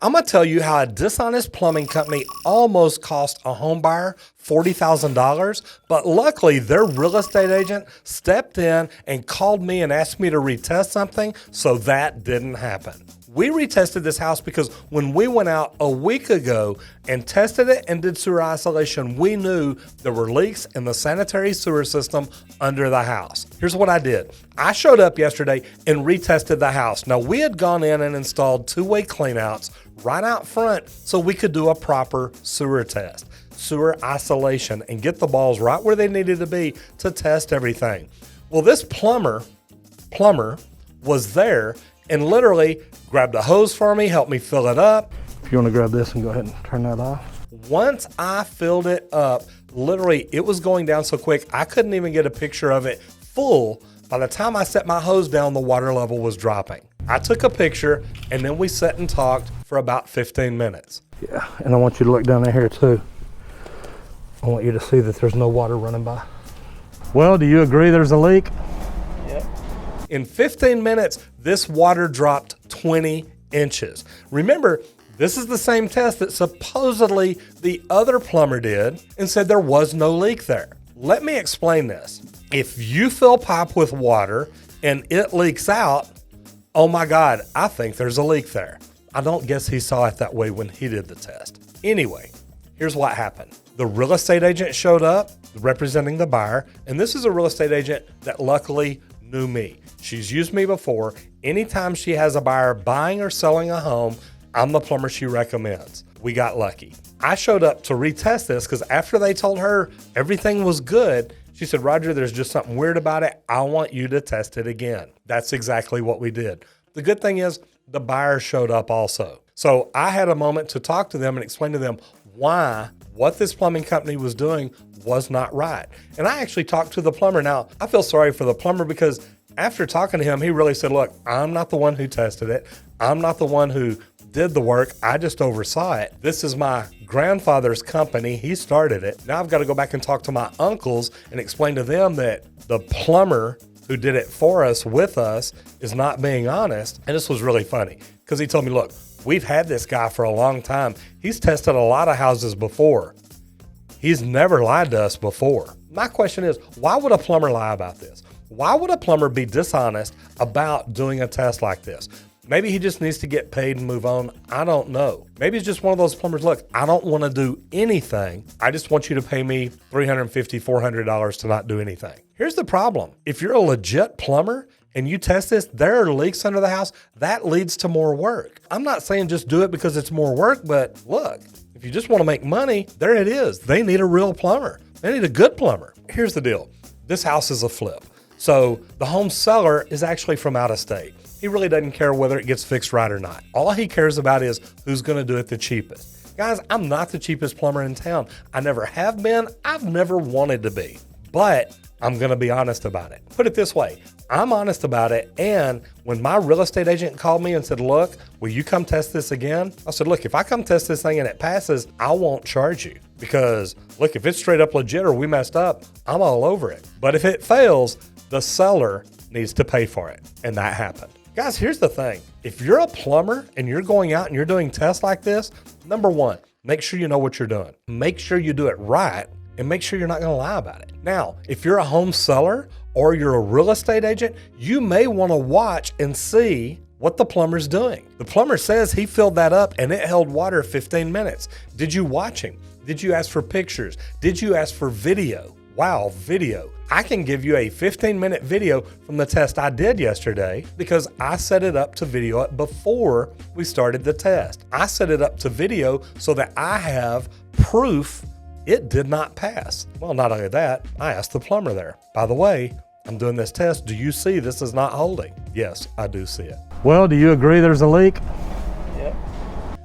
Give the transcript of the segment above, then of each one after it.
I'm going to tell you how a dishonest plumbing company almost cost a home buyer $40,000, but luckily their real estate agent stepped in and called me and asked me to retest something, so that didn't happen. We retested this house because when we went out a week ago and tested it and did sewer isolation, we knew there were leaks in the sanitary sewer system under the house. Here's what I did. I showed up yesterday and retested the house. Now, we had gone in and installed two-way cleanouts right out front so we could do a proper sewer test, sewer isolation, and get the balls right where they needed to be to test everything. Well, this plumber was there and literally grabbed a hose for me, helped me fill it up. If you want to grab this and go ahead and turn that off. Once I filled it up, literally it was going down so quick, I couldn't even get a picture of it full. By the time I set my hose down, the water level was dropping. I took a picture and then we sat and talked for about 15 minutes. Yeah, and I want you to look down in here too. I want you to see that there's no water running by. Well, do you agree there's a leak? In 15 minutes, this water dropped 20 inches. Remember, this is the same test that supposedly the other plumber did and said there was no leak there. Let me explain this. If you fill pipe with water and it leaks out, oh my God, I think there's a leak there. I don't guess he saw it that way when he did the test. Anyway, here's what happened. The real estate agent showed up representing the buyer, and this is a real estate agent that luckily knew me. She's used me before. Anytime she has a buyer buying or selling a home, I'm the plumber she recommends. We got lucky. I showed up to retest this because after they told her everything was good, she said, Roger, there's just something weird about it. I want you to test it again. That's exactly what we did. The good thing is the buyer showed up also. So I had a moment to talk to them and explain to them why what this plumbing company was doing was not right. And I actually talked to the plumber. Now, I feel sorry for the plumber because after talking to him, he really said, look, I'm not the one who tested it. I'm not the one who did the work. I just oversaw it. This is my grandfather's company. He started it. Now I've got to go back and talk to my uncles and explain to them that the plumber who did it for us with us is not being honest. And this was really funny because he told me, look, we've had this guy for a long time. He's tested a lot of houses before. He's never lied to us before. My question is, why would a plumber lie about this? Why would a plumber be dishonest about doing a test like this? Maybe he just needs to get paid and move on. I don't know. Maybe it's just one of those plumbers, look, I don't want to do anything. I just want you to pay me $350, $400 to not do anything. Here's the problem. If you're a legit plumber and you test this, there are leaks under the house, that leads to more work. I'm not saying just do it because it's more work, but look, if you just want to make money, there it is. They need a real plumber. They need a good plumber. Here's the deal. This house is a flip. So the home seller is actually from out of state. He really doesn't care whether it gets fixed right or not. All he cares about is who's going to do it the cheapest. Guys, I'm not the cheapest plumber in town. I never have been. I've never wanted to be. But I'm going to be honest about it. Put it this way. I'm honest about it. And when my real estate agent called me and said, look, will you come test this again? I said, look, if I come test this thing and it passes, I won't charge you. Because look, if it's straight up legit or we messed up, I'm all over it. But if it fails, the seller needs to pay for it. And that happened. Guys, here's the thing. If you're a plumber and you're going out and you're doing tests like this, number one, make sure you know what you're doing. Make sure you do it right and make sure you're not going to lie about it. Now, if you're a home seller or you're a real estate agent, you may want to watch and see what the plumber's doing. The plumber says he filled that up and it held water 15 minutes. Did you watch him? Did you ask for pictures? Did you ask for video? Wow, video. I can give you a 15-minute video from the test I did yesterday because I set it up to video it before we started the test. I set it up to video so that I have proof it did not pass. Well, not only that, I asked the plumber there, by the way, I'm doing this test. Do you see this is not holding? Yes, I do see it. Well, do you agree there's a leak? Yep.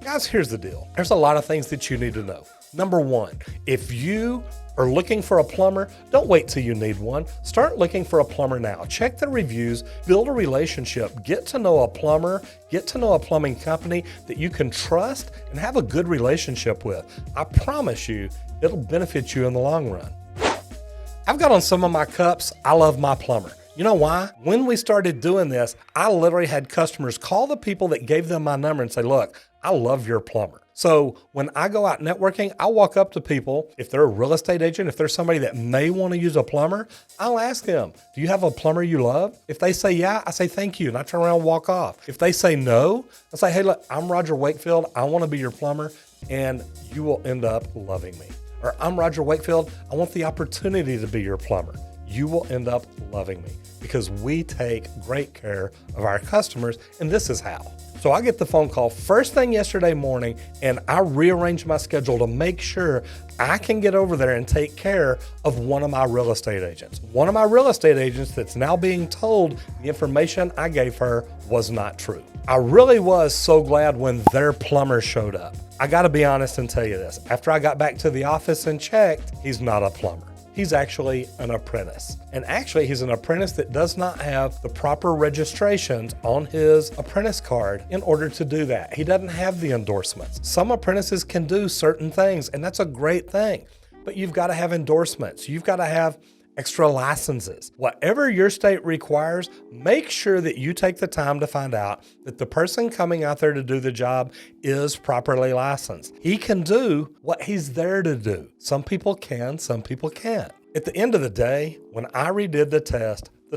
Guys, here's the deal. There's a lot of things that you need to know. Number one, if you are looking for a plumber, don't wait till you need one. Start looking for a plumber now. Check the reviews, build a relationship, get to know a plumber, get to know a plumbing company that you can trust and have a good relationship with. I promise you, it'll benefit you in the long run. I've got on some of my cups, I love my plumber. You know why? When we started doing this, I literally had customers call the people that gave them my number and say, look, I love your plumber. So when I go out networking, I'll walk up to people. If they're a real estate agent, if there's somebody that may want to use a plumber, I'll ask them, do you have a plumber you love? If they say yeah, I say thank you, and I turn around and walk off. If they say no, I say, hey, look, I'm Roger Wakefield. I want to be your plumber, and you will end up loving me. Or I'm Roger Wakefield. I want the opportunity to be your plumber. You will end up loving me because we take great care of our customers, and this is how. So I get the phone call first thing yesterday morning, and I rearranged my schedule to make sure I can get over there and take care of one of my real estate agents. One of my real estate agents that's now being told the information I gave her was not true. I really was so glad when their plumber showed up. I gotta be honest and tell you this. After I got back to the office and checked, he's not a plumber. He's actually an apprentice. And actually, he's an apprentice that does not have the proper registrations on his apprentice card in order to do that. He doesn't have the endorsements. Some apprentices can do certain things, and that's a great thing. But you've got to have endorsements. You've got to have extra licenses. Whatever your state requires, make sure that you take the time to find out that the person coming out there to do the job is properly licensed. He can do what he's there to do. Some people can, some people can't. At the end of the day, when I redid the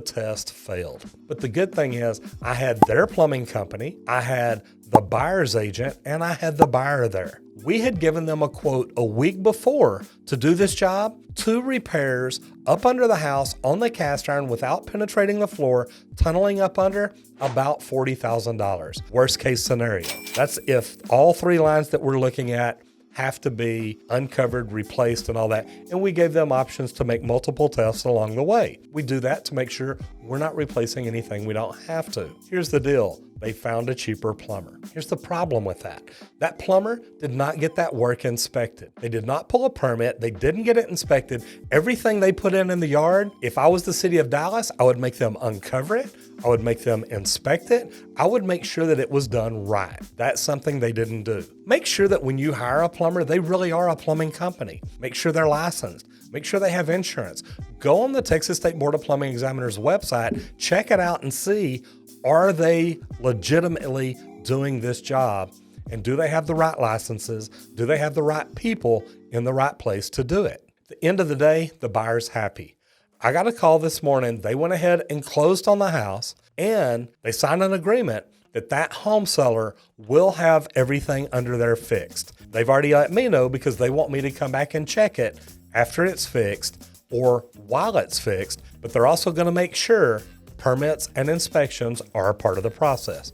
test failed. But the good thing is I had their plumbing company, I had the buyer's agent, and I had the buyer there. We had given them a quote a week before to do this job, 2 repairs up under the house on the cast iron without penetrating the floor, tunneling up under, about $40,000. Worst case scenario. That's if all 3 lines that we're looking at have to be uncovered, replaced, and all that. And we gave them options to make multiple tests along the way. We do that to make sure we're not replacing anything we don't have to. Here's the deal. They found a cheaper plumber. Here's the problem with that. That plumber did not get that work inspected. They did not pull a permit. They didn't get it inspected. Everything they put in the yard, if I was the city of Dallas, I would make them uncover it. I would make them inspect it. I would make sure that it was done right. That's something they didn't do. Make sure that when you hire a plumber, they really are a plumbing company. Make sure they're licensed. Make sure they have insurance. Go on the Texas State Board of Plumbing Examiners website, check it out and see, are they legitimately doing this job? And do they have the right licenses? Do they have the right people in the right place to do it? At the end of the day, the buyer's happy. I got a call this morning. They went ahead and closed on the house, and they signed an agreement that that home seller will have everything under there fixed. They've already let me know because they want me to come back and check it after it's fixed or while it's fixed, but they're also going to make sure permits and inspections are a part of the process,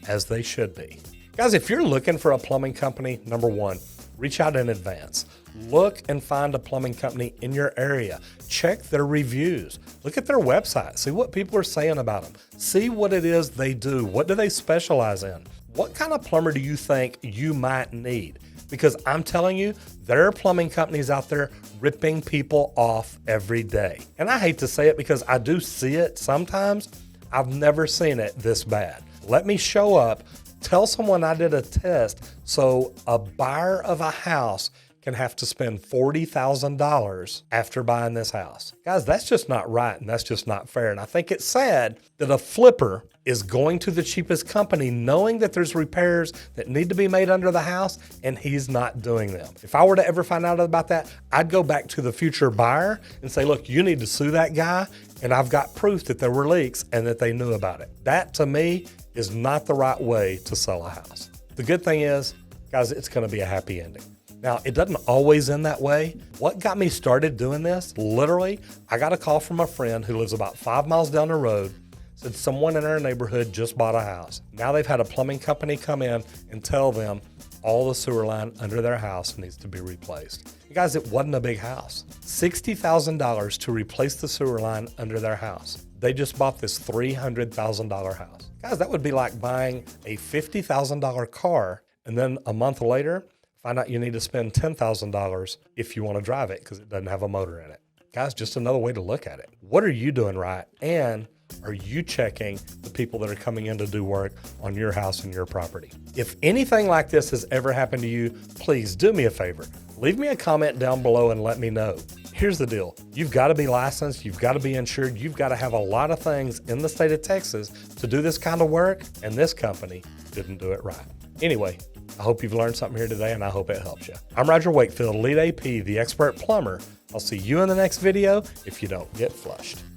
as they should be. Guys, if you're looking for a plumbing company, number one, reach out in advance. Look and find a plumbing company in your area. Check their reviews. Look at their website. See what people are saying about them. See what it is they do. What do they specialize in? What kind of plumber do you think you might need? Because I'm telling you, there are plumbing companies out there ripping people off every day. And I hate to say it because I do see it sometimes. I've never seen it this bad. Let me show up, tell someone I did a test so a buyer of a house can have to spend $40,000 after buying this house. Guys, that's just not right, and that's just not fair. And I think it's sad that a flipper is going to the cheapest company knowing that there's repairs that need to be made under the house, and he's not doing them. If I were to ever find out about that, I'd go back to the future buyer and say, look, you need to sue that guy, and I've got proof that there were leaks and that they knew about it. That, to me, is not the right way to sell a house. The good thing is, guys, it's going to be a happy ending. Now, it doesn't always end that way. What got me started doing this, literally, I got a call from a friend who lives about 5 miles down the road, said someone in our neighborhood just bought a house. Now they've had a plumbing company come in and tell them all the sewer line under their house needs to be replaced. You guys, it wasn't a big house. $60,000 to replace the sewer line under their house. They just bought this $300,000 house. Guys, that would be like buying a $50,000 car and then a month later, find out you need to spend $10,000 if you want to drive it because it doesn't have a motor in it. Guys, just another way to look at it. What are you doing right? And are you checking the people that are coming in to do work on your house and your property? If anything like this has ever happened to you, please do me a favor. Leave me a comment down below and let me know. Here's the deal. You've got to be licensed. You've got to be insured. You've got to have a lot of things in the state of Texas to do this kind of work, and this company didn't do it right. Anyway, I hope you've learned something here today, and I hope it helps you. I'm Roger Wakefield, Lead AP, the expert plumber. I'll see you in the next video if you don't get flushed.